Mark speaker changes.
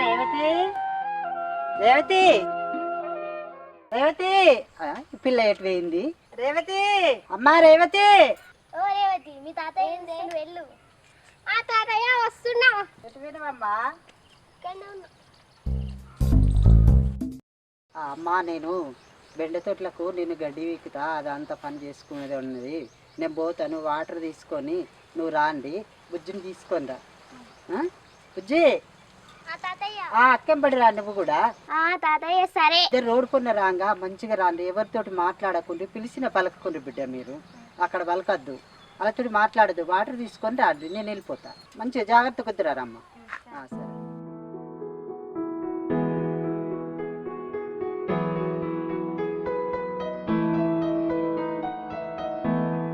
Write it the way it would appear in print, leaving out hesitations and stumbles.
Speaker 1: రేవతి రేవతి రేవతి ఈ పిల్ల ఎటు పోయింది? రేవతి అమ్మా రేవతి.
Speaker 2: ఓ రేవతి, మీ తాతయ్య ఏంది? వెళ్ళు. ఆ తాతయ్య వస్తున్నా.
Speaker 1: ఎటు పోయినావమ్మా? అమ్మా నేను బెండ తోటలకు నేను గడ్డి వీకుతా, అదంతా పని చేసుకునేది ఉన్నది. నేను పోతాను, వాటర్ తీసుకొని నువ్వు రాండి, బుజ్జిని తీసుకొని రా. బుజ్జి అక్కెంపడి రా. నువ్వు కూడా
Speaker 2: తాతయ్య సరే.
Speaker 1: రోడ్డు కొన్న రాగా మంచిగా రాండి, ఎవరితోటి మాట్లాడకుండా పిలిచిన పలకకుండా బిడ్డ. మీరు అక్కడ పలకద్దు, వాళ్ళతోటి మాట్లాడద్దు, వాటర్ తీసుకొని రాండి, నేను వెళ్ళిపోతా. మంచిగా జాగ్రత్త కుదిరారమ్మ. సరే.